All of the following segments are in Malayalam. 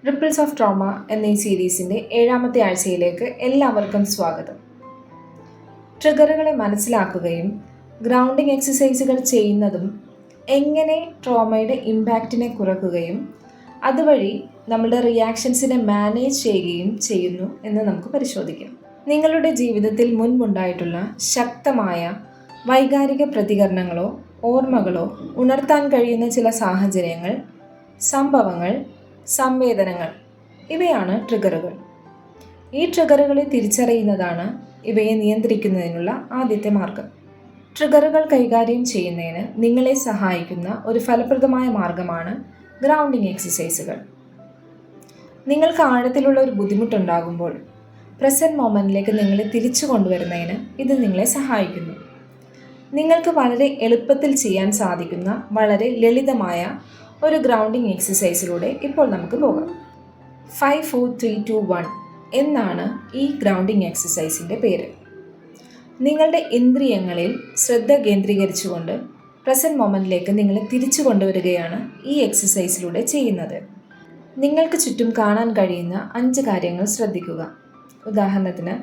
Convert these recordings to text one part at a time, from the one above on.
റിപ്പിൾസ് ഓഫ് ട്രോമ എന്ന ഈ സീരീസിൻ്റെ 7ാമത്തെ ആഴ്ചയിലേക്ക് എല്ലാവർക്കും സ്വാഗതം. ട്രിഗറുകളെ മനസ്സിലാക്കുകയും ഗ്രൗണ്ടിങ് എക്സസൈസുകൾ ചെയ്യുന്നതും എങ്ങനെ ട്രോമയുടെ ഇമ്പാക്റ്റിനെ കുറയ്ക്കുകയും അതുവഴി നമ്മളുടെ റിയാക്ഷൻസിനെ മാനേജ് ചെയ്യുകയും ചെയ്യുന്നു എന്ന് നമുക്ക് പരിശോധിക്കാം. നിങ്ങളുടെ ജീവിതത്തിൽ മുൻപുണ്ടായിട്ടുള്ള ശക്തമായ വൈകാരിക പ്രതികരണങ്ങളോ ഓർമ്മകളോ ഉണർത്താൻ കഴിയുന്ന ചില സാഹചര്യങ്ങൾ, സംഭവങ്ങൾ, സംവേദനങ്ങൾ ഇവയാണ് ട്രിഗറുകൾ. ഈ ട്രിഗറുകളെ തിരിച്ചറിയുന്നതാണ് ഇവയെ നിയന്ത്രിക്കുന്നതിനുള്ള ആദ്യത്തെ മാർഗം. ട്രിഗറുകൾ കൈകാര്യം ചെയ്യുന്നതിന് നിങ്ങളെ സഹായിക്കുന്ന ഒരു ഫലപ്രദമായ മാർഗമാണ് ഗ്രൗണ്ടിങ് എക്സസൈസുകൾ. നിങ്ങൾക്ക് ആഴത്തിലുള്ള ഒരു ബുദ്ധിമുട്ടുണ്ടാകുമ്പോൾ പ്രസൻറ്റ് മൊമെൻറ്റിലേക്ക് നിങ്ങളെ തിരിച്ചു കൊണ്ടുവരുന്നതിന് ഇത് നിങ്ങളെ സഹായിക്കുന്നു. നിങ്ങൾക്ക് വളരെ എളുപ്പത്തിൽ ചെയ്യാൻ സാധിക്കുന്ന വളരെ ലളിതമായ ഒരു ഗ്രൗണ്ടിങ് എക്സസൈസിലൂടെ ഇപ്പോൾ നമുക്ക് പോകാം. 5, 4, 3, 2, 1 എന്നാണ് ഈ ഗ്രൗണ്ടിങ് എക്സസൈസിൻ്റെ പേര്. നിങ്ങളുടെ ഇന്ദ്രിയങ്ങളിൽ ശ്രദ്ധ കേന്ദ്രീകരിച്ചുകൊണ്ട് പ്രസൻറ്റ് മൊമെൻറ്റിലേക്ക് നിങ്ങളെ തിരിച്ചു കൊണ്ടുവരികയാണ് ഈ എക്സസൈസിലൂടെ ചെയ്യുന്നത്. നിങ്ങൾക്ക് ചുറ്റും കാണാൻ കഴിയുന്ന 5 കാര്യങ്ങൾ ശ്രദ്ധിക്കുക. ഉദാഹരണത്തിന്,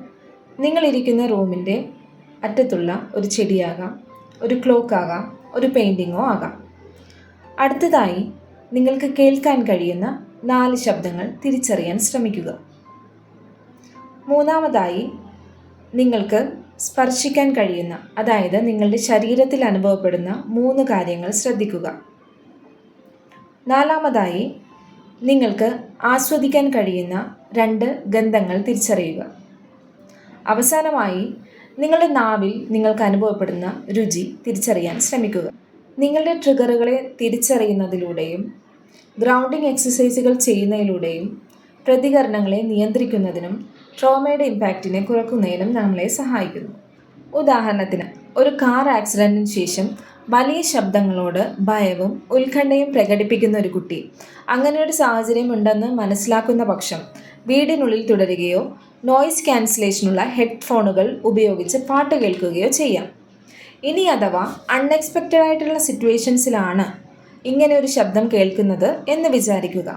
നിങ്ങളിരിക്കുന്ന റൂമിൻ്റെ അറ്റത്തുള്ള ഒരു ചെടിയാകാം, ഒരു ക്ലോക്കാകാം, ഒരു പെയിൻറ്റിങ്ങോ ആകാം. അടുത്തതായി നിങ്ങൾക്ക് കേൾക്കാൻ കഴിയുന്ന 4 ശബ്ദങ്ങൾ തിരിച്ചറിയാൻ ശ്രമിക്കുക. മൂന്നാമതായി നിങ്ങൾക്ക് സ്പർശിക്കാൻ കഴിയുന്ന, അതായത് നിങ്ങളുടെ ശരീരത്തിൽ അനുഭവപ്പെടുന്ന 3 കാര്യങ്ങൾ ശ്രദ്ധിക്കുക. നാലാമതായി നിങ്ങൾക്ക് ആസ്വദിക്കാൻ കഴിയുന്ന 2 ഗന്ധങ്ങൾ തിരിച്ചറിയുക. അവസാനമായി നിങ്ങളുടെ നാവിൽ നിങ്ങൾക്ക് അനുഭവപ്പെടുന്ന രുചി തിരിച്ചറിയാൻ ശ്രമിക്കുക. നിങ്ങളുടെ ട്രിഗറുകളെ തിരിച്ചറിയുന്നതിലൂടെയും ഗ്രൗണ്ടിങ് എക്സസൈസുകൾ ചെയ്യുന്നതിലൂടെയും പ്രതികരണങ്ങളെ നിയന്ത്രിക്കുന്നതിനും ട്രോമയുടെ ഇമ്പാക്റ്റിനെ കുറയ്ക്കുന്നതിനും നമ്മളെ സഹായിക്കുന്നു. ഉദാഹരണത്തിന്, ഒരു കാർ ആക്സിഡൻറ്റിന് ശേഷം വലിയ ശബ്ദങ്ങളോട് ഭയവും ഉത്കണ്ഠയും പ്രകടിപ്പിക്കുന്ന ഒരു കുട്ടി അങ്ങനെയൊരു സാഹചര്യം ഉണ്ടെന്ന് മനസ്സിലാക്കുന്ന പക്ഷം വീടിനുള്ളിൽ തുടരുകയോ നോയിസ് ക്യാൻസലേഷനുള്ള ഹെഡ്ഫോണുകൾ ഉപയോഗിച്ച് പാട്ട് കേൾക്കുകയോ ചെയ്യാം. ഇനി അഥവാ അൺഎക്സ്പെക്റ്റഡ് ആയിട്ടുള്ള സിറ്റുവേഷൻസിലാണ് ഇങ്ങനെ ഒരു ശബ്ദം കേൾക്കുന്നത് എന്ന് വിചാരിക്കുക.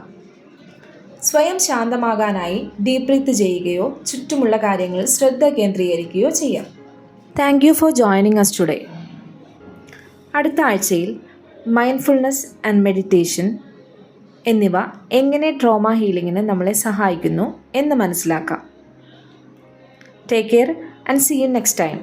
സ്വയം ശാന്തമാകാനായി ഡീപ് ബ്രീത്ത് ചെയ്യുകയോ ചുറ്റുമുള്ള കാര്യങ്ങളിൽ ശ്രദ്ധ കേന്ദ്രീകരിക്കുകയോ ചെയ്യാം. Thank you for joining us today. അടുത്ത ആഴ്ചയിൽ മൈൻഡ്ഫുൾനെസ് ആൻഡ് മെഡിറ്റേഷൻ എന്നിവ എങ്ങനെ ട്രോമ ഹീലിങ്ങിന് നമ്മളെ സഹായിക്കുന്നു എന്ന് മനസ്സിലാക്കാം. Take care and see you next time.